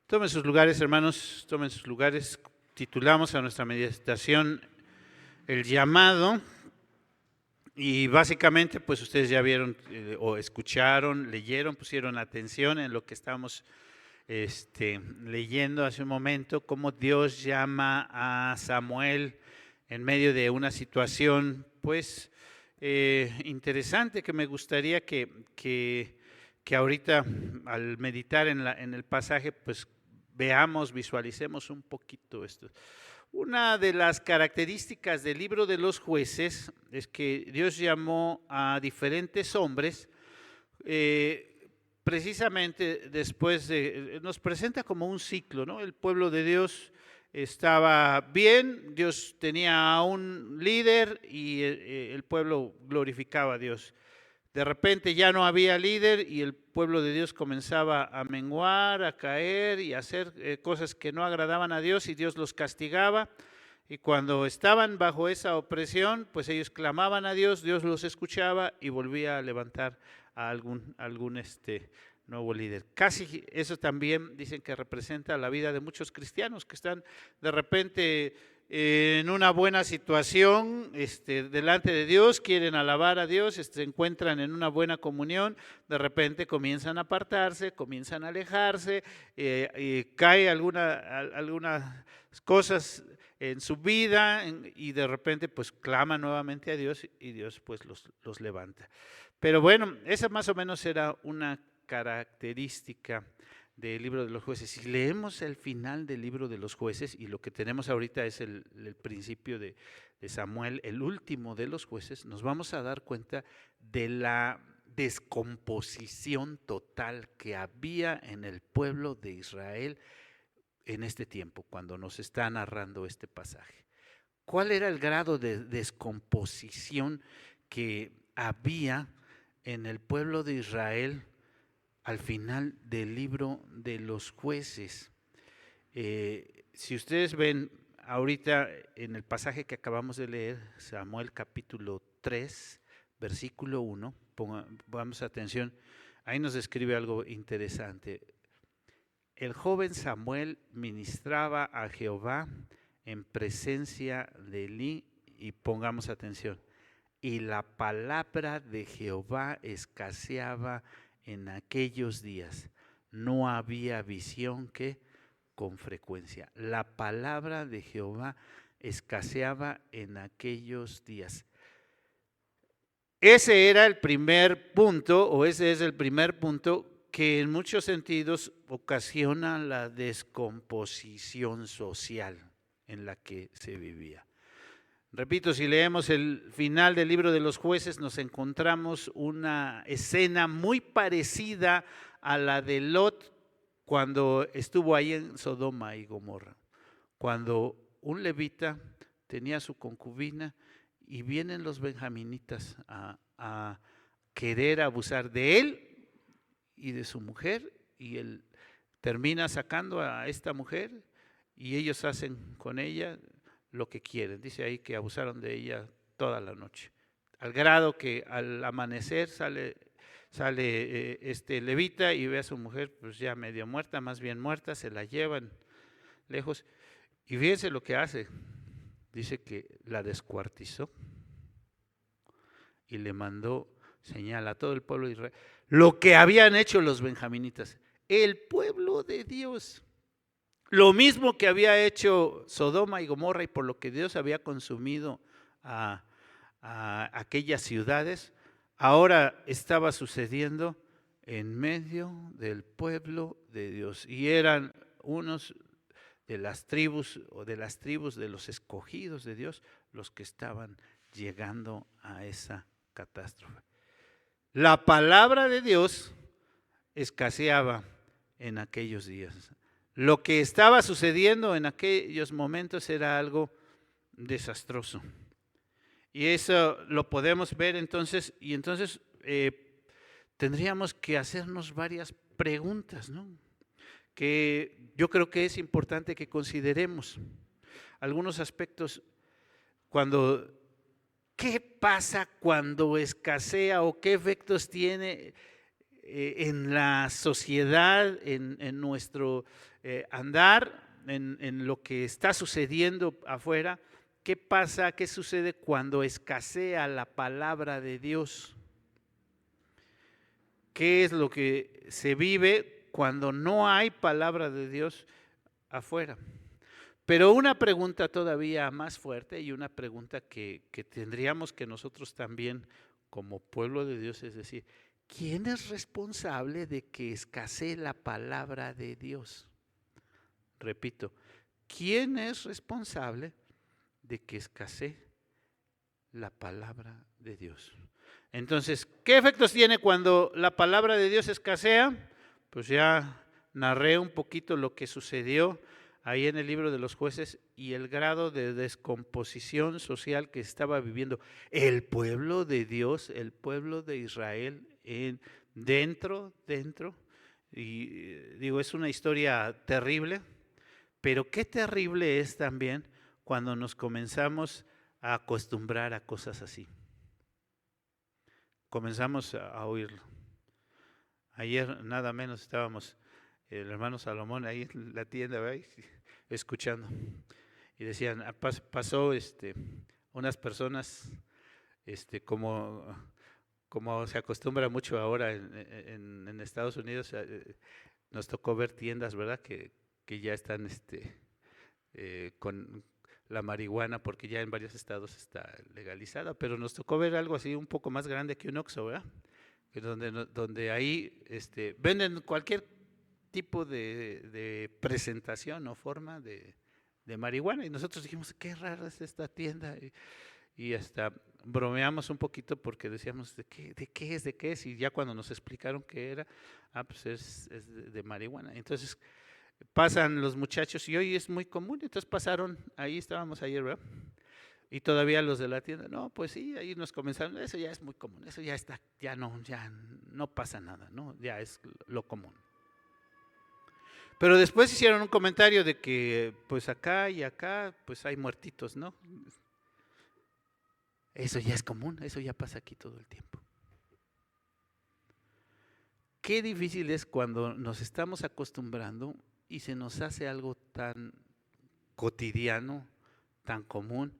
Tomen sus lugares, hermanos, tomen sus lugares. Titulamos a nuestra meditación El llamado, y básicamente pues ustedes ya vieron o escucharon, leyeron, pusieron atención en lo que estamos leyendo hace un momento, cómo Dios llama a Samuel en medio de una situación pues interesante, que me gustaría que ahorita al meditar en el pasaje pues veamos, visualicemos un poquito esto. Una de las características del libro de los jueces es que Dios llamó a diferentes hombres, precisamente después nos presenta como un ciclo, ¿no? El pueblo de Dios estaba bien, Dios tenía a un líder y el pueblo glorificaba a Dios. De repente ya no había líder y el pueblo de Dios comenzaba a menguar, a caer y a hacer cosas que no agradaban a Dios, y Dios los castigaba. Y cuando estaban bajo esa opresión, pues ellos clamaban a Dios, Dios los escuchaba y volvía a levantar a algún nuevo líder. Casi eso también dicen que representa la vida de muchos cristianos que están de repente en una buena situación delante de Dios, quieren alabar a Dios, se encuentran en una buena comunión, de repente comienzan a apartarse, comienzan a alejarse, cae algunas cosas en su vida y de repente pues claman nuevamente a Dios y Dios pues los levanta. Pero bueno, esa más o menos era una característica del libro de los jueces. Si leemos el final del libro de los jueces, y lo que tenemos ahorita es el principio de Samuel, el último de los jueces, nos vamos a dar cuenta de la descomposición total que había en el pueblo de Israel en este tiempo, cuando nos está narrando este pasaje. ¿Cuál era el grado de descomposición que había en el pueblo de Israel al final del libro de los jueces? Si ustedes ven ahorita en el pasaje que acabamos de leer, Samuel capítulo 3, versículo 1, pongamos atención, ahí nos describe algo interesante. El joven Samuel ministraba a Jehová en presencia de Elí, y pongamos atención, y la palabra de Jehová escaseaba en aquellos días. No había visión que con frecuencia. La palabra de Jehová escaseaba en aquellos días. Ese era el primer punto, o ese es el primer punto que en muchos sentidos ocasiona la descomposición social en la que se vivía. Repito, si leemos el final del libro de los jueces, nos encontramos una escena muy parecida a la de Lot cuando estuvo ahí en Sodoma y Gomorra, cuando un levita tenía su concubina y vienen los benjaminitas a querer abusar de él y de su mujer, y él termina sacando a esta mujer y ellos hacen con ella lo que quieren. Dice ahí que abusaron de ella toda la noche, al grado que al amanecer sale este levita y ve a su mujer pues ya medio muerta, más bien muerta, se la llevan lejos, y fíjense lo que hace. Dice que la descuartizó y le mandó señal a todo el pueblo de Israel lo que habían hecho los benjaminitas, el pueblo de Dios. Lo mismo que había hecho Sodoma y Gomorra, y por lo que Dios había consumido a aquellas ciudades, ahora estaba sucediendo en medio del pueblo de Dios. Y eran unos de las tribus de los escogidos de Dios los que estaban llegando a esa catástrofe. La palabra de Dios escaseaba en aquellos días. Lo que estaba sucediendo en aquellos momentos era algo desastroso. Y eso lo podemos ver entonces, y entonces tendríamos que hacernos varias preguntas, ¿no? Que yo creo que es importante que consideremos algunos aspectos. ¿Qué pasa cuando escasea, o qué efectos tiene en la sociedad, en nuestro andar, en lo que está sucediendo afuera. ¿Qué pasa? ¿Qué sucede cuando escasea la palabra de Dios? ¿Qué es lo que se vive cuando no hay palabra de Dios afuera? Pero una pregunta todavía más fuerte y una pregunta que tendríamos que nosotros también como pueblo de Dios, es decir, ¿quién es responsable de que escasee la palabra de Dios? Repito, ¿quién es responsable de que escasee la palabra de Dios? Entonces, ¿qué efectos tiene cuando la palabra de Dios escasea? Pues ya narré un poquito lo que sucedió ahí en el libro de los jueces y el grado de descomposición social que estaba viviendo el pueblo de Dios, el pueblo de Israel, dentro, y digo, es una historia terrible, pero qué terrible es también cuando nos comenzamos a acostumbrar a cosas así. Comenzamos a oírlo. Ayer nada menos estábamos el hermano Salomón ahí en la tienda, ¿verdad? Escuchando. Y decían, pasó unas personas, como se acostumbra mucho ahora en Estados Unidos, nos tocó ver tiendas, ¿verdad? Que ya están con la marihuana, porque ya en varios estados está legalizada, pero nos tocó ver algo así un poco más grande que un Oxxo, ¿verdad? Donde ahí venden cualquier tipo de presentación o forma de marihuana, y nosotros dijimos, qué rara es esta tienda, y hasta bromeamos un poquito porque decíamos, ¿de qué es? Y ya cuando nos explicaron qué era, pues es de marihuana. Entonces pasan los muchachos y hoy es muy común, entonces pasaron, ahí estábamos ayer, ¿verdad? Y todavía los de la tienda, no, pues sí, ahí nos comenzaron, eso ya es muy común, eso ya está, ya no pasa nada, ¿no? Ya es lo común. Pero después hicieron un comentario de que pues acá y acá pues hay muertitos, ¿no? Eso ya es común, eso ya pasa aquí todo el tiempo. Qué difícil es cuando nos estamos acostumbrando y se nos hace algo tan cotidiano, tan común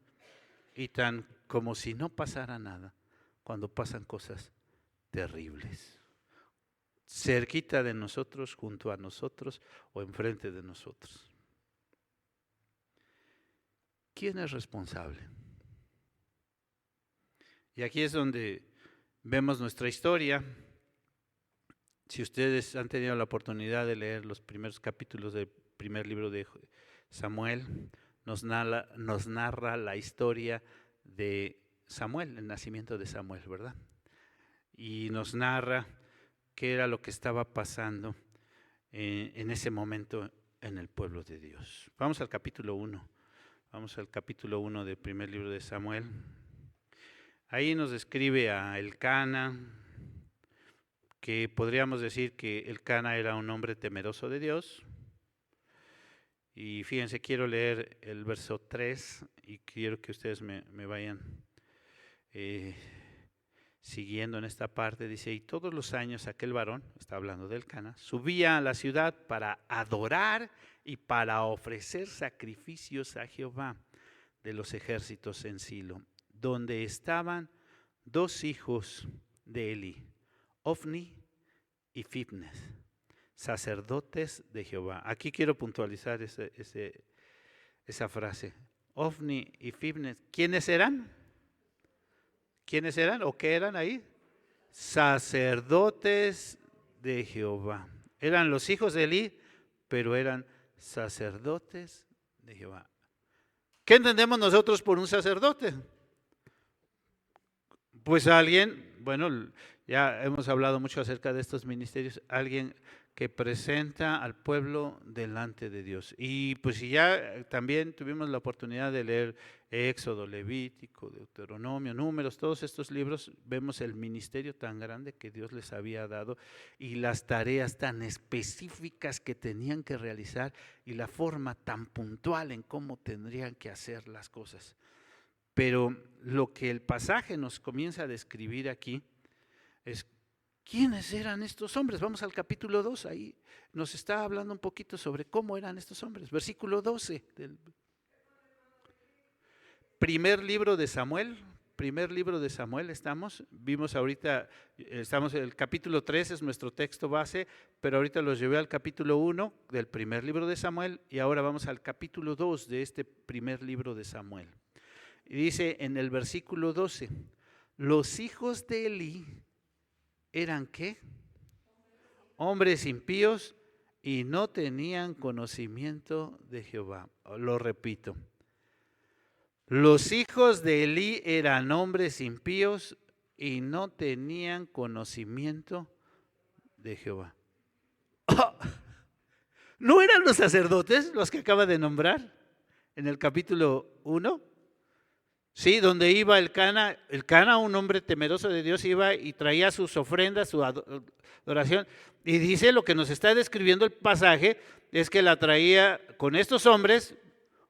y tan como si no pasara nada, cuando pasan cosas terribles, cerquita de nosotros, junto a nosotros o enfrente de nosotros. ¿Quién es responsable? Y aquí es donde vemos nuestra historia. Si ustedes han tenido la oportunidad de leer los primeros capítulos del primer libro de Samuel, nos narra la historia de Samuel, el nacimiento de Samuel, ¿verdad? Y nos narra qué era lo que estaba pasando en ese momento en el pueblo de Dios. Vamos al capítulo 1. Vamos al capítulo 1 del primer libro de Samuel. Ahí nos describe a Elcana, que podríamos decir que Elcana era un hombre temeroso de Dios. Y fíjense, quiero leer el verso 3 y quiero que ustedes me vayan siguiendo en esta parte. Dice, y todos los años aquel varón, está hablando de Elcana, subía a la ciudad para adorar y para ofrecer sacrificios a Jehová de los ejércitos en Silo, donde estaban dos hijos de Eli, Ofni y Fibnes, sacerdotes de Jehová. Aquí quiero puntualizar esa frase. Ofni y Fibnes, ¿quiénes eran? ¿Quiénes eran o qué eran ahí? Sacerdotes de Jehová. Eran los hijos de Eli, pero eran sacerdotes de Jehová. ¿Qué entendemos nosotros por un sacerdote? Pues alguien, bueno, ya hemos hablado mucho acerca de estos ministerios, alguien que presenta al pueblo delante de Dios. Y pues si ya también tuvimos la oportunidad de leer Éxodo, Levítico, Deuteronomio, Números, todos estos libros, vemos el ministerio tan grande que Dios les había dado y las tareas tan específicas que tenían que realizar y la forma tan puntual en cómo tendrían que hacer las cosas. Pero lo que el pasaje nos comienza a describir aquí es ¿quiénes eran estos hombres? Vamos al capítulo 2, ahí nos está hablando un poquito sobre cómo eran estos hombres. Versículo 12 del primer libro de Samuel. Primer libro de Samuel vimos ahorita, estamos en el capítulo 3, es nuestro texto base, pero ahorita los llevé al capítulo 1 del primer libro de Samuel y ahora vamos al capítulo 2 de este primer libro de Samuel. Y dice en el versículo 12, los hijos de Elí eran ¿qué? Hombres impíos y no tenían conocimiento de Jehová. Lo repito. Los hijos de Elí eran hombres impíos y no tenían conocimiento de Jehová. ¿No eran los sacerdotes los que acaba de nombrar en el capítulo 1? Sí, donde iba el Cana, un hombre temeroso de Dios, iba y traía sus ofrendas, su adoración. Y dice, lo que nos está describiendo el pasaje, es que la traía con estos hombres,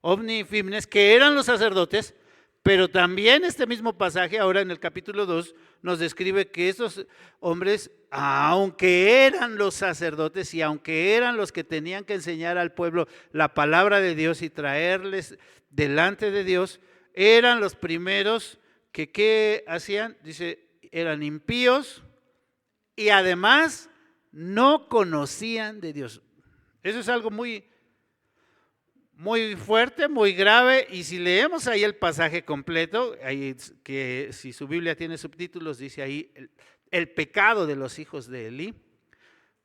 Ofni y Fimnes, que eran los sacerdotes, pero también este mismo pasaje, ahora en el capítulo 2, nos describe que esos hombres, aunque eran los sacerdotes y aunque eran los que tenían que enseñar al pueblo la palabra de Dios y traerles delante de Dios, eran los primeros que ¿qué hacían? Dice, eran impíos y además no conocían de Dios. Eso es algo muy fuerte, muy grave, y si leemos ahí el pasaje completo, ahí, que si su Biblia tiene subtítulos, dice ahí el pecado de los hijos de Elí.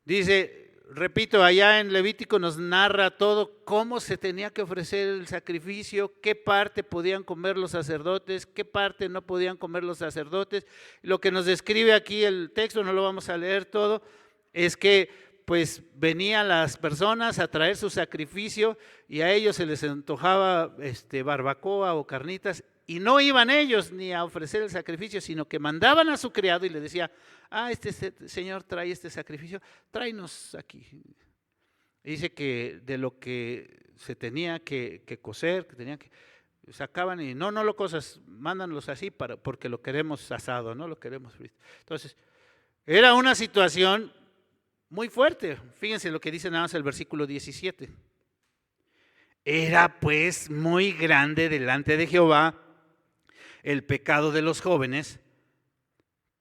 Dice, repito, allá en Levítico nos narra todo cómo se tenía que ofrecer el sacrificio, qué parte podían comer los sacerdotes, qué parte no podían comer los sacerdotes. Lo que nos describe aquí el texto, no lo vamos a leer todo, es que pues venían las personas a traer su sacrificio y a ellos se les antojaba barbacoa o carnitas y no iban ellos ni a ofrecer el sacrificio, sino que mandaban a su criado y le decía, este señor trae este sacrificio, tráenos aquí. Y dice que de lo que se tenía que cocer, que tenía que sacaban y no lo cosas, mándanlos así porque lo queremos asado, no lo queremos frito. Entonces, era una situación muy fuerte. Fíjense lo que dice nada más el versículo 17. Era pues muy grande delante de Jehová el pecado de los jóvenes,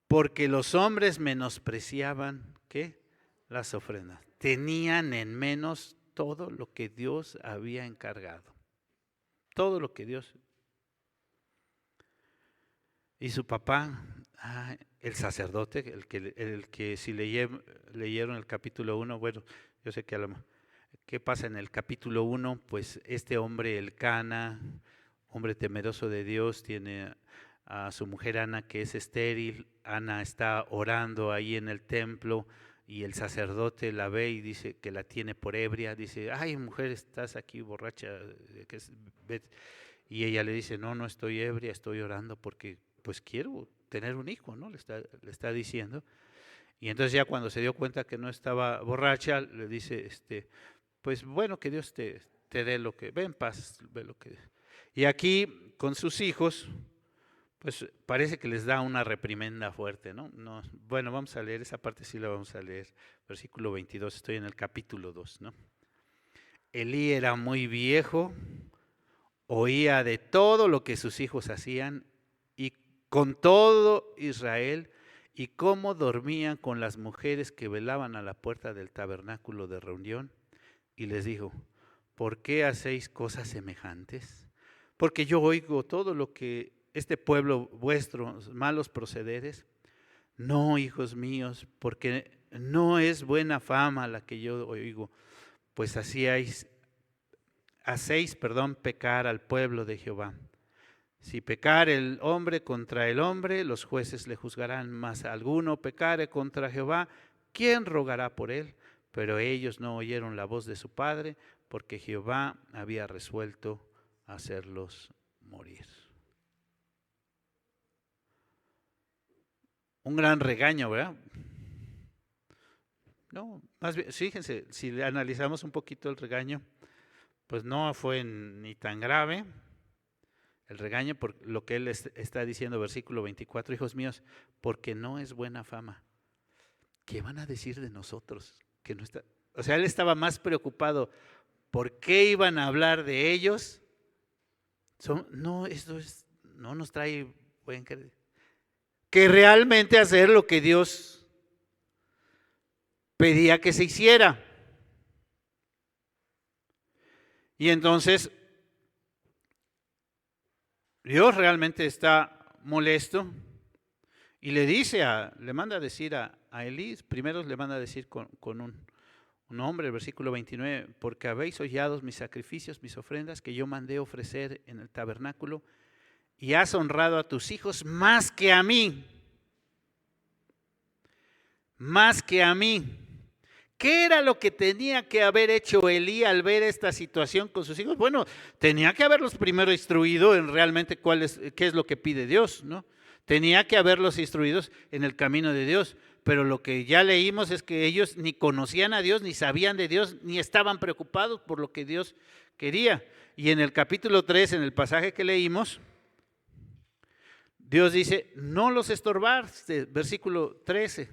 porque los hombres menospreciaban ¿qué? Las ofrendas. Tenían en menos todo lo que Dios había encargado. Todo lo que Dios. Y su papá, el sacerdote, el que si leyeron el capítulo 1, bueno, yo sé que ¿qué pasa en el capítulo 1? Pues este hombre, el Cana, hombre temeroso de Dios, tiene a su mujer Ana que es estéril. Ana está orando ahí en el templo y el sacerdote la ve y dice que la tiene por ebria. Dice, ay mujer, estás aquí borracha. Y ella le dice, no estoy ebria, estoy orando porque pues quiero tener un hijo, ¿no? Le está diciendo. Y entonces ya cuando se dio cuenta que no estaba borracha, le dice, pues bueno, que Dios te dé lo que, ve en paz, ve lo que. Y aquí con sus hijos, pues parece que les da una reprimenda fuerte, ¿no? Bueno, vamos a leer esa parte, sí la vamos a leer, versículo 22, estoy en el capítulo 2, ¿no? Elí era muy viejo, oía de todo lo que sus hijos hacían y con todo Israel y cómo dormían con las mujeres que velaban a la puerta del tabernáculo de reunión. Y les dijo, ¿por qué hacéis cosas semejantes? Porque yo oigo todo lo que este pueblo vuestros malos procederes. No, hijos míos, porque no es buena fama la que yo oigo, pues hacéis pecar al pueblo de Jehová. Si pecar el hombre contra el hombre, los jueces le juzgarán, mas alguno pecare contra Jehová, ¿quién rogará por él? Pero ellos no oyeron la voz de su padre, porque Jehová había resuelto hacerlos morir. Un gran regaño, ¿verdad? No, más bien, fíjense, si analizamos un poquito el regaño, pues no fue ni tan grave. El regaño por lo que él está diciendo, versículo 24, hijos míos, porque no es buena fama. ¿qué van a decir de nosotros? Que no está, o sea, él estaba más preocupado por qué iban a hablar de ellos. No, esto no nos trae buen crédito. Que realmente hacer lo que Dios pedía que se hiciera. Y entonces Dios realmente está molesto y le manda a decir a Elí, primero le manda a decir con un hombre, el versículo 29, porque habéis hollado mis sacrificios, mis ofrendas que yo mandé ofrecer en el tabernáculo, y has honrado a tus hijos más que a mí. Más que a mí. ¿Qué era lo que tenía que haber hecho Elí al ver esta situación con sus hijos? Bueno, tenía que haberlos primero instruido en realmente qué es lo que pide Dios, ¿no? Tenía que haberlos instruidos en el camino de Dios, pero lo que ya leímos es que ellos ni conocían a Dios, ni sabían de Dios, ni estaban preocupados por lo que Dios quería. Y en el capítulo 3, en el pasaje que leímos, Dios dice, no los estorbaste, versículo 13.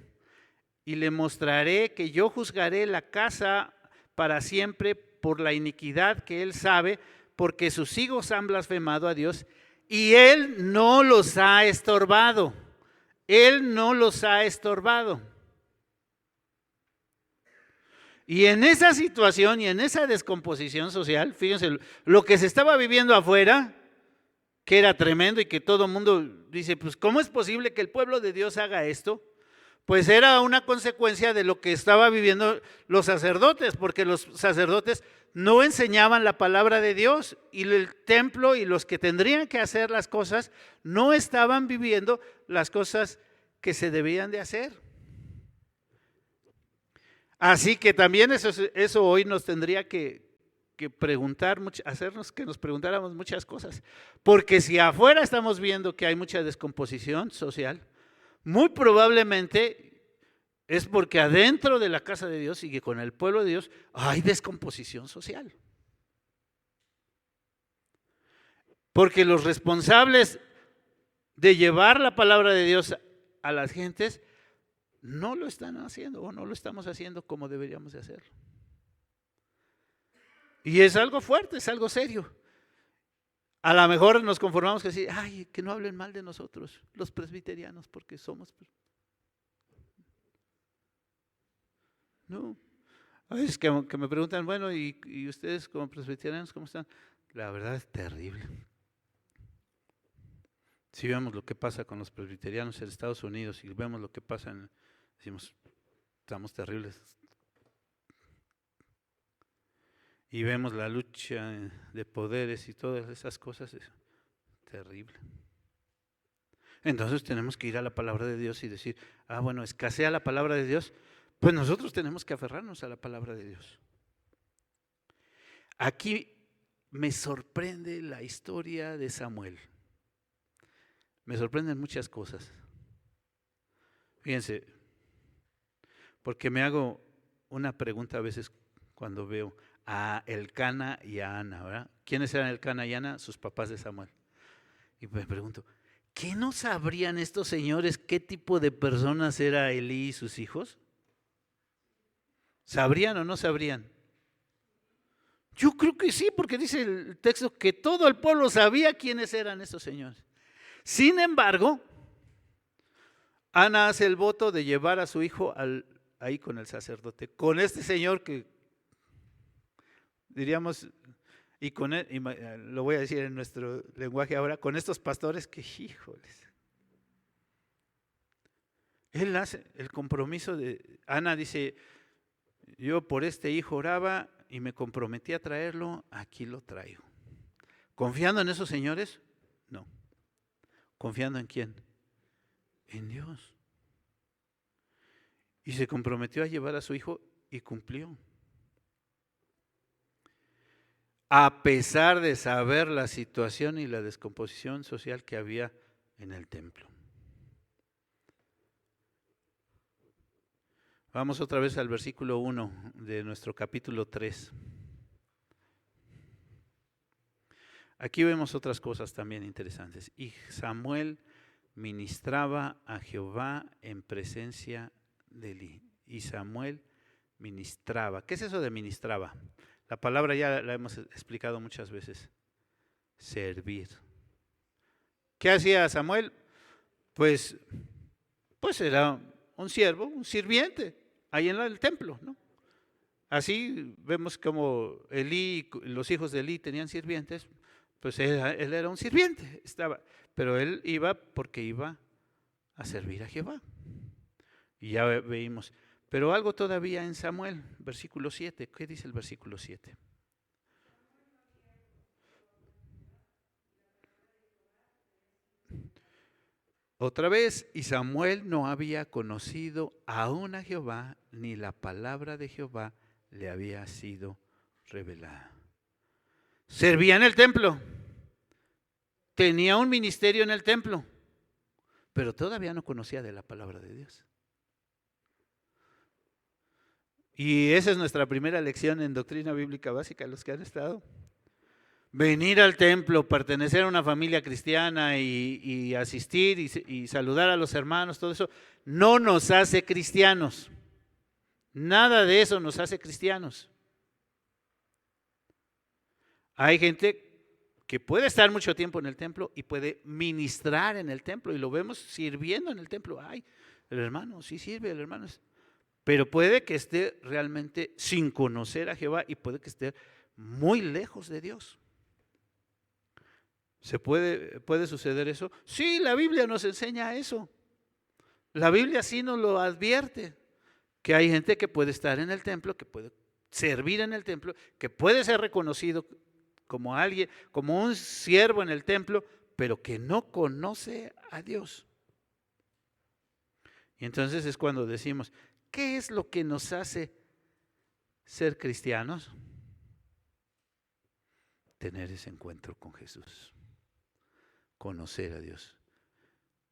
Y le mostraré que yo juzgaré la casa para siempre por la iniquidad que él sabe, porque sus hijos han blasfemado a Dios y él no los ha estorbado. Él no los ha estorbado. Y en esa situación y en esa descomposición social, fíjense, lo que se estaba viviendo afuera, que era tremendo y que todo el mundo dice, pues ¿cómo es posible que el pueblo de Dios haga esto? Pues era una consecuencia de lo que estaban viviendo los sacerdotes, porque los sacerdotes no enseñaban la palabra de Dios y el templo y los que tendrían que hacer las cosas no estaban viviendo las cosas que se debían de hacer. Así que también eso hoy nos tendría que preguntar, hacernos que nos preguntáramos muchas cosas, porque si afuera estamos viendo que hay mucha descomposición social, muy probablemente es porque adentro de la casa de Dios y que con el pueblo de Dios hay descomposición social. Porque los responsables de llevar la palabra de Dios a las gentes no lo están haciendo o no lo estamos haciendo como deberíamos de hacerlo. Y es algo fuerte, es algo serio. A lo mejor nos conformamos que decir, ay, que no hablen mal de nosotros, los presbiterianos, porque somos. No. A veces que me preguntan, bueno, ¿y ustedes como presbiterianos cómo están? La verdad es terrible. Si vemos lo que pasa con los presbiterianos en Estados Unidos y vemos lo que pasa, decimos, estamos terribles. Y vemos la lucha de poderes y todas esas cosas, es terrible. Entonces tenemos que ir a la palabra de Dios y decir, bueno, escasea la palabra de Dios, pues nosotros tenemos que aferrarnos a la palabra de Dios. Aquí me sorprende la historia de Samuel. Me sorprenden muchas cosas. Fíjense, porque me hago una pregunta a veces cuando veo a Elcana y a Ana, ¿verdad? ¿Quiénes eran Elcana y Ana? Sus papás de Samuel. Y me pregunto, ¿qué no sabrían estos señores qué tipo de personas era Elí y sus hijos? ¿Sabrían o no sabrían? Yo creo que sí, porque dice el texto que todo el pueblo sabía quiénes eran estos señores. Sin embargo, Ana hace el voto de llevar a su hijo ahí con el sacerdote, con este señor que diríamos, y con él, lo voy a decir en nuestro lenguaje ahora, con estos pastores que, híjoles. Él hace el compromiso de, Ana dice, yo por este hijo oraba y me comprometí a traerlo, aquí lo traigo. ¿Confiando en esos señores? No. ¿Confiando en quién? En Dios. Y se comprometió a llevar a su hijo y cumplió. A pesar de saber la situación y la descomposición social que había en el templo. Vamos otra vez al versículo 1 de nuestro capítulo 3. Aquí vemos otras cosas también interesantes. Y Samuel ministraba a Jehová en presencia de Elí. Y Samuel ministraba. ¿Qué es eso de ministraba? La palabra ya la hemos explicado muchas veces. Servir. ¿Qué hacía Samuel? Pues era un siervo, un sirviente, ahí en el templo, ¿no? Así vemos como Elí, los hijos de Elí tenían sirvientes, pues él era un sirviente, pero él iba porque iba a servir a Jehová. Y ya veímos, pero algo todavía en Samuel, versículo 7, ¿qué dice el versículo 7? Otra vez, y Samuel no había conocido aún a Jehová, ni la palabra de Jehová le había sido revelada. Servía en el templo, tenía un ministerio en el templo, pero todavía no conocía de la palabra de Dios. Y esa es nuestra primera lección en doctrina bíblica básica, los que han estado. Venir al templo, pertenecer a una familia cristiana y asistir y saludar a los hermanos, todo eso, no nos hace cristianos. Nada de eso nos hace cristianos. Hay gente que puede estar mucho tiempo en el templo y puede ministrar en el templo y lo vemos sirviendo en el templo. Ay, el hermano sí sirve, el hermano es... Pero puede que esté realmente sin conocer a Jehová y puede que esté muy lejos de Dios. ¿Puede suceder eso? Sí, la Biblia nos enseña eso. La Biblia sí nos lo advierte, que hay gente que puede estar en el templo, que puede servir en el templo, que puede ser reconocido como alguien, como un siervo en el templo, pero que no conoce a Dios. Y entonces es cuando decimos, ¿qué es lo que nos hace ser cristianos? Tener ese encuentro con Jesús. Conocer a Dios.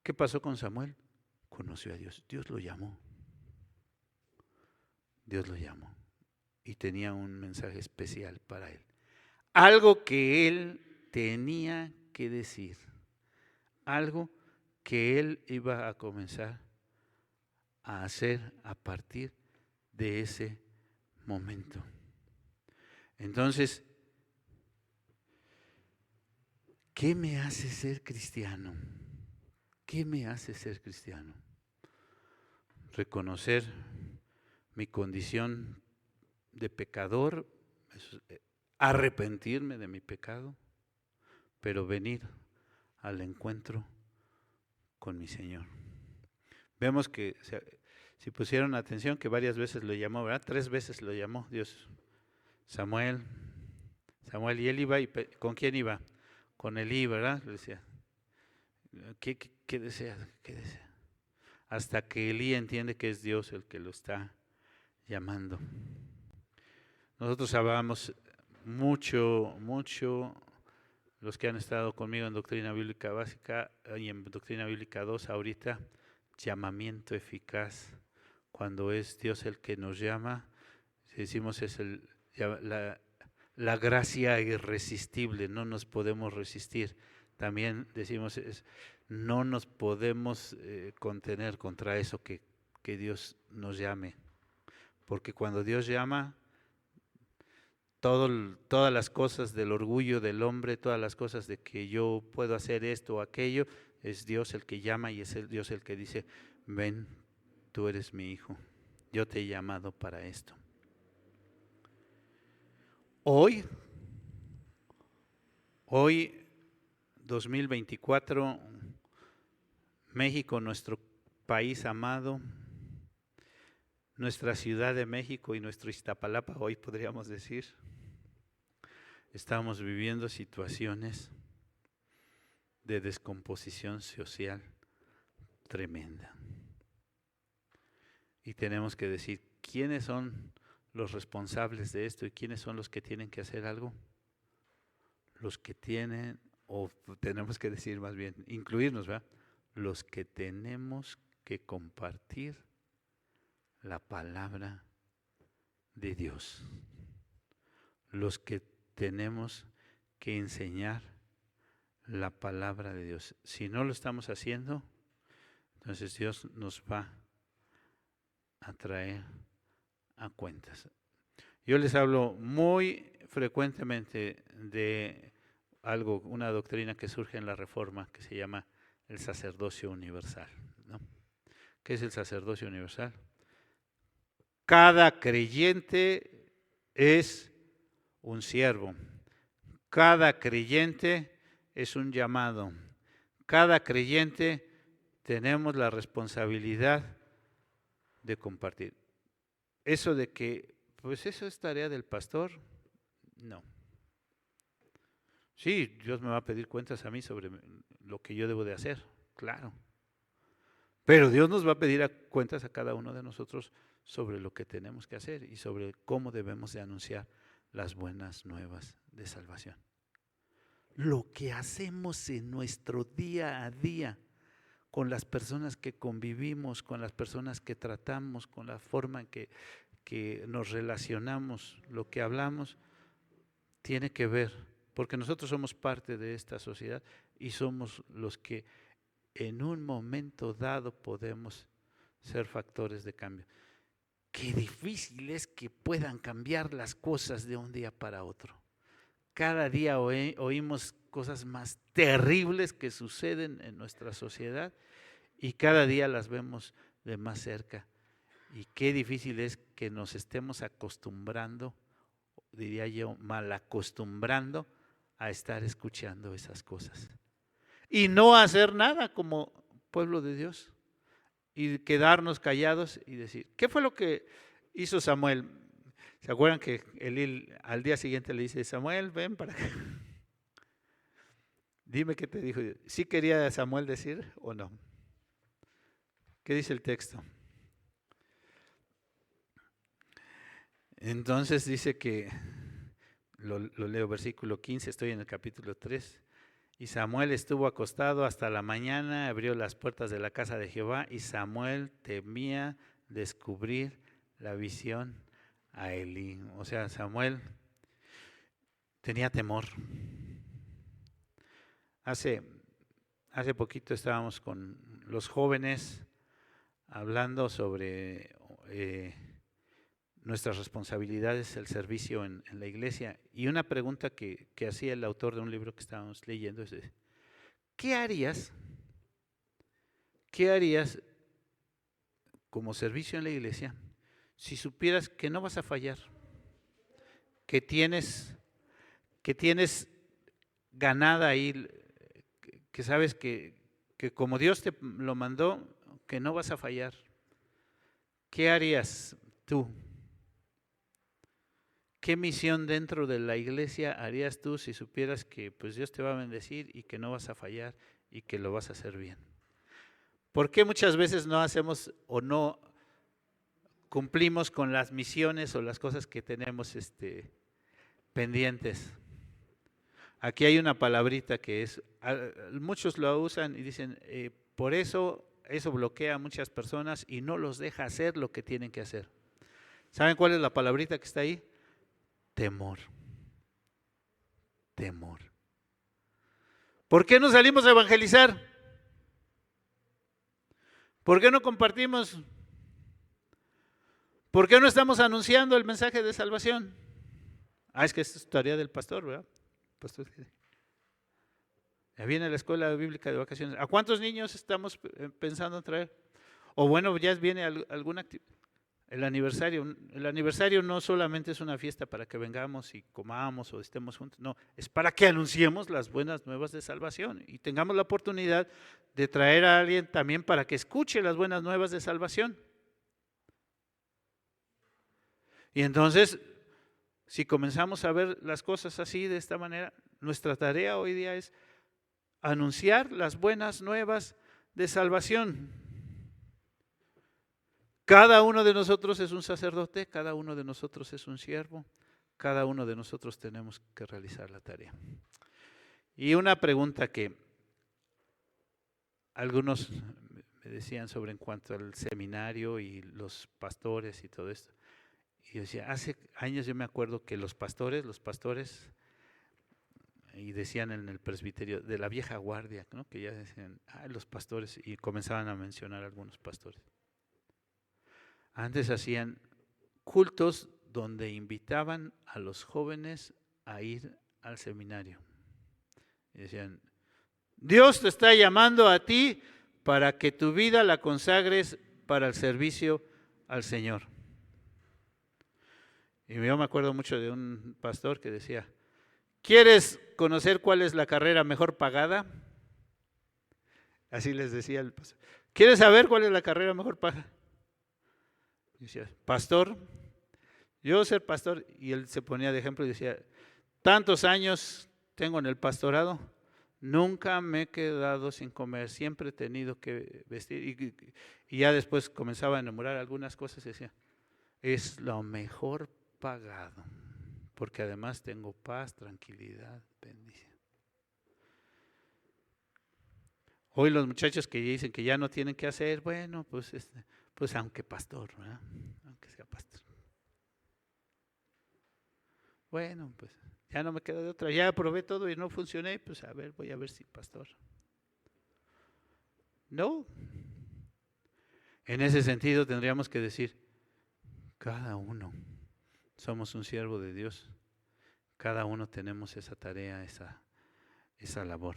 ¿Qué pasó con Samuel? Conoció a Dios. Dios lo llamó. Dios lo llamó. Y tenía un mensaje especial para él. Algo que él tenía que decir. Algo que él iba a comenzar a hacer a partir de ese momento. Entonces, ¿qué me hace ser cristiano? ¿Qué me hace ser cristiano? Reconocer mi condición de pecador, arrepentirme de mi pecado, pero venir al encuentro con mi Señor. Vemos que, si pusieron atención, que varias veces lo llamó, ¿verdad? 3 veces lo llamó Dios. Samuel, y él iba, ¿con quién iba? Con Elí, ¿verdad? Le decía, ¿qué desea? ¿Qué desea? Hasta que Elí entiende que es Dios el que lo está llamando. Nosotros hablamos mucho, los que han estado conmigo en Doctrina Bíblica Básica y en Doctrina Bíblica 2 ahorita, llamamiento eficaz. Cuando es Dios el que nos llama, decimos es la gracia irresistible, no nos podemos resistir. También decimos no nos podemos contener contra eso que Dios nos llame. Porque cuando Dios llama, todas las cosas del orgullo del hombre, todas las cosas de que yo puedo hacer esto o aquello, es Dios el que llama y es Dios el que dice, ven, tú eres mi hijo, yo te he llamado para esto. Hoy 2024, México, nuestro país amado, nuestra Ciudad de México y nuestro Iztapalapa, hoy podríamos decir, estamos viviendo situaciones de descomposición social tremenda. Y tenemos que decir, ¿quiénes son los responsables de esto y quiénes son los que tienen que hacer algo? Los que tienen, o tenemos que decir más bien, incluirnos, ¿verdad? Los que tenemos que compartir la palabra de Dios. Los que tenemos que enseñar la palabra de Dios. Si no lo estamos haciendo, entonces Dios nos va a traer a cuentas. Yo les hablo muy frecuentemente de algo, una doctrina que surge en la Reforma que se llama el sacerdocio universal, ¿no? ¿Qué es el sacerdocio universal? Cada creyente es un siervo, cada creyente es un llamado, cada creyente tenemos la responsabilidad de compartir. Eso de que, pues eso es tarea del pastor, no. Sí, Dios me va a pedir cuentas a mí sobre lo que yo debo de hacer, claro. Pero Dios nos va a pedir cuentas a cada uno de nosotros sobre lo que tenemos que hacer y sobre cómo debemos de anunciar las buenas nuevas de salvación. Lo que hacemos en nuestro día a día, con las personas que convivimos, con las personas que tratamos, con la forma en que nos relacionamos, lo que hablamos, tiene que ver, porque nosotros somos parte de esta sociedad y somos los que en un momento dado podemos ser factores de cambio. Qué difícil es que puedan cambiar las cosas de un día para otro. Cada día oímos cosas más terribles que suceden en nuestra sociedad y cada día las vemos de más cerca. Y qué difícil es que nos estemos acostumbrando, diría yo, mal acostumbrando a estar escuchando esas cosas. Y no hacer nada como pueblo de Dios. Y quedarnos callados y decir, ¿qué fue lo que hizo Samuel? ¿Se acuerdan que Elí al día siguiente le dice, Samuel, ven para acá? Dime qué te dijo. ¿Sí quería Samuel decir o no? ¿Qué dice el texto? Entonces dice que, lo leo versículo 15, estoy en el capítulo 3. Y Samuel estuvo acostado hasta la mañana, abrió las puertas de la casa de Jehová y Samuel temía descubrir la visión a Elí. O sea, Samuel tenía temor. Hace poquito estábamos con los jóvenes hablando sobre nuestras responsabilidades, el servicio en la iglesia. Y una pregunta que hacía el autor de un libro que estábamos leyendo es, ¿qué harías como servicio en la iglesia si supieras que no vas a fallar, que tienes ganada ahí, que sabes que como Dios te lo mandó, que no vas a fallar? ¿Qué harías tú? ¿Qué misión dentro de la iglesia harías tú si supieras que pues Dios te va a bendecir y que no vas a fallar y que lo vas a hacer bien? ¿Por qué muchas veces no hacemos o no cumplimos con las misiones o las cosas que tenemos pendientes? Aquí hay una palabrita que es, muchos lo usan y dicen, por eso bloquea a muchas personas y no los deja hacer lo que tienen que hacer. ¿Saben cuál es la palabrita que está ahí? Temor. Temor. ¿Por qué no salimos a evangelizar? ¿Por qué no compartimos? ¿Por qué no estamos anunciando el mensaje de salvación? Es que es tarea del pastor, ¿verdad? Pastor, ya viene la escuela bíblica de vacaciones. ¿A cuántos niños estamos pensando en traer? O bueno, ya viene alguna actividad. El aniversario no solamente es una fiesta para que vengamos y comamos o estemos juntos, no, es para que anunciemos las buenas nuevas de salvación y tengamos la oportunidad de traer a alguien también para que escuche las buenas nuevas de salvación. Y entonces, si comenzamos a ver las cosas así, de esta manera, nuestra tarea hoy día es anunciar las buenas nuevas de salvación. Cada uno de nosotros es un sacerdote, cada uno de nosotros es un siervo, cada uno de nosotros tenemos que realizar la tarea. Y una pregunta que algunos me decían sobre en cuanto al seminario y los pastores y todo esto. Y yo decía, hace años yo me acuerdo que los pastores, y decían en el presbiterio de la vieja guardia, ¿no? Que ya decían, los pastores, y comenzaban a mencionar algunos pastores. Antes hacían cultos donde invitaban a los jóvenes a ir al seminario. Y decían, Dios te está llamando a ti para que tu vida la consagres para el servicio al Señor. Y yo me acuerdo mucho de un pastor que decía, ¿quieres conocer cuál es la carrera mejor pagada? Así les decía el pastor. ¿Quieres saber cuál es la carrera mejor pagada? Y decía, pastor, yo ser pastor, y él se ponía de ejemplo y decía, tantos años tengo en el pastorado, nunca me he quedado sin comer, siempre he tenido que vestir. Y ya después comenzaba a enumerar algunas cosas y decía, es lo mejor pagado, porque además tengo paz, tranquilidad, bendición. Hoy los muchachos que dicen que ya no tienen que hacer, bueno, pues aunque pastor, ¿verdad? Aunque sea pastor. Bueno, pues ya no me queda de otra, ya probé todo y no funcioné, pues a ver, voy a ver si pastor. No. En ese sentido tendríamos que decir, cada uno somos un siervo de Dios, cada uno tenemos esa tarea, esa labor.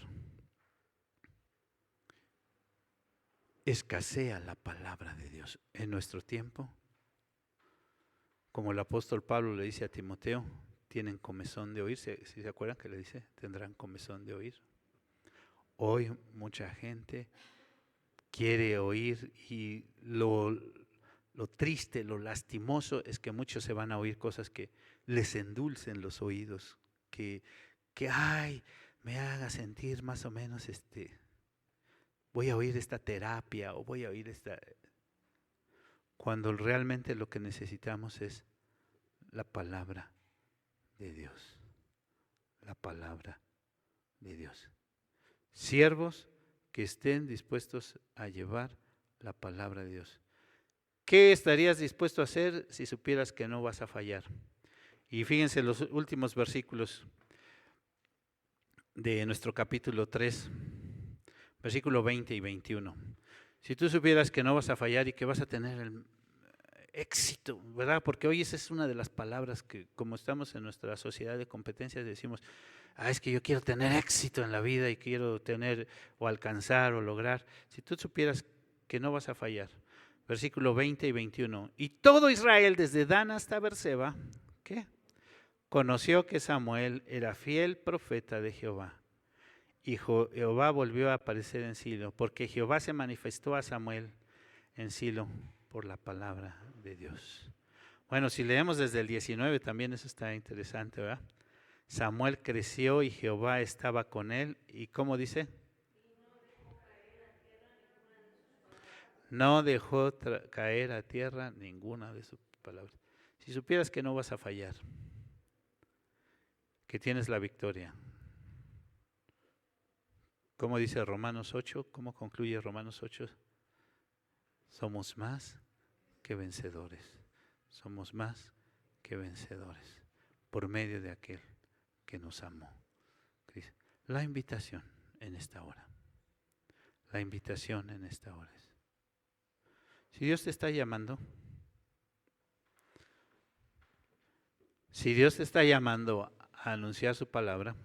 Escasea la palabra de Dios en nuestro tiempo. Como el apóstol Pablo le dice a Timoteo, tienen comezón de oír, si se acuerdan que le dice, tendrán comezón de oír. Hoy mucha gente quiere oír y lo triste, lo lastimoso es que muchos se van a oír cosas que les endulcen los oídos, que ay, me haga sentir más o menos voy a oír esta terapia o voy a oír esta, cuando realmente lo que necesitamos es la palabra de Dios, la palabra de Dios. Siervos que estén dispuestos a llevar la palabra de Dios. ¿Qué estarías dispuesto a hacer si supieras que no vas a fallar? Y fíjense los últimos versículos de nuestro capítulo 3, versículo 20 y 21. Si tú supieras que no vas a fallar y que vas a tener el éxito, ¿verdad? Porque hoy esa es una de las palabras que, como estamos en nuestra sociedad de competencias, decimos, es que yo quiero tener éxito en la vida y quiero tener o alcanzar o lograr. Si tú supieras que no vas a fallar, versículo 20 y 21, y todo Israel desde Dan hasta Berseba, ¿qué? Conoció que Samuel era fiel profeta de Jehová. Y Jehová volvió a aparecer en Silo, porque Jehová se manifestó a Samuel en Silo por la palabra de Dios. Bueno, si leemos desde el 19 también eso está interesante, ¿verdad? Samuel creció y Jehová estaba con él. ¿Y cómo dice? No dejó caer a tierra ninguna de sus palabras. Si supieras que no vas a fallar, que tienes la victoria. ¿Cómo dice Romanos 8? ¿Cómo concluye Romanos 8? Somos más que vencedores. Somos más que vencedores por medio de aquel que nos amó. La invitación en esta hora. La invitación en esta hora es, si Dios te está llamando, si Dios te está llamando a anunciar su palabra,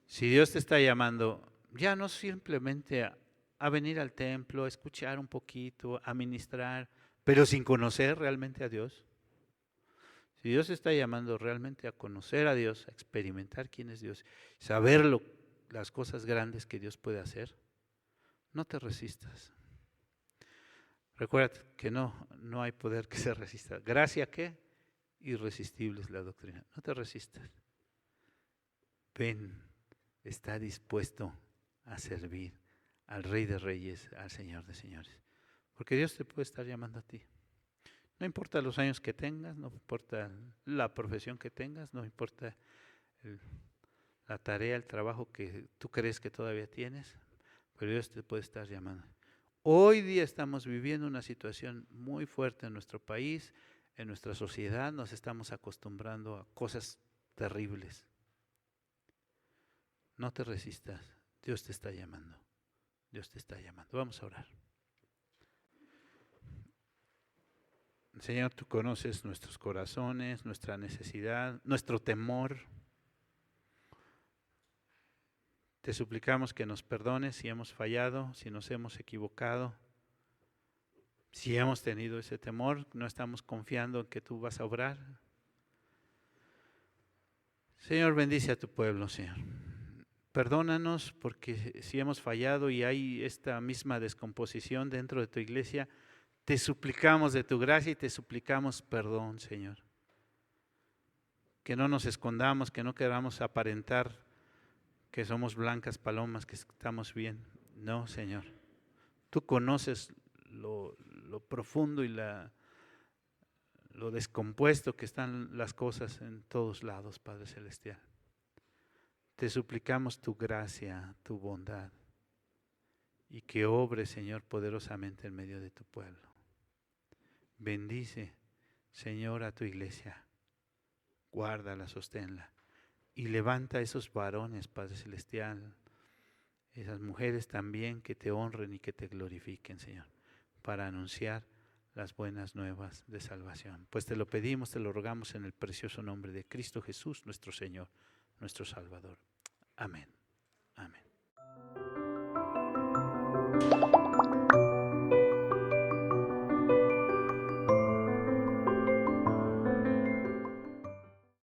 si Dios te está llamando ya no simplemente a venir al templo, a escuchar un poquito, a ministrar, pero sin conocer realmente a Dios. Si Dios está llamando realmente a conocer a Dios, a experimentar quién es Dios, saber las cosas grandes que Dios puede hacer, no te resistas. Recuerda que no hay poder que se resista. ¿Gracia qué? Irresistible es la doctrina. No te resistas. Ven, está dispuesto a servir al Rey de Reyes, al Señor de Señores. Porque Dios te puede estar llamando a ti. No importa los años que tengas, no importa la profesión que tengas, no importa la tarea, el trabajo que tú crees que todavía tienes, pero Dios te puede estar llamando. Hoy día estamos viviendo una situación muy fuerte en nuestro país, en nuestra sociedad, nos estamos acostumbrando a cosas terribles. No te resistas, Dios te está llamando, Dios te está llamando. Vamos a orar. Señor, tú conoces nuestros corazones, nuestra necesidad, nuestro temor. Te suplicamos que nos perdones si hemos fallado, si nos hemos equivocado, si hemos tenido ese temor, no estamos confiando en que tú vas a obrar. Señor, bendice a tu pueblo, Señor. Perdónanos porque si hemos fallado y hay esta misma descomposición dentro de tu iglesia, te suplicamos de tu gracia y te suplicamos perdón, Señor. Que no nos escondamos, que no queramos aparentar que somos blancas palomas, que estamos bien. No, Señor. Tú conoces lo profundo y lo descompuesto que están las cosas en todos lados, Padre Celestial. Te suplicamos tu gracia, tu bondad, y que obre, Señor, poderosamente en medio de tu pueblo. Bendice, Señor, a tu iglesia. Guárdala, sosténla. Y levanta a esos varones, Padre Celestial, esas mujeres también que te honren y que te glorifiquen, Señor, para anunciar las buenas nuevas de salvación. Pues te lo pedimos, te lo rogamos en el precioso nombre de Cristo Jesús, nuestro Señor, nuestro Salvador. Amén. Amén.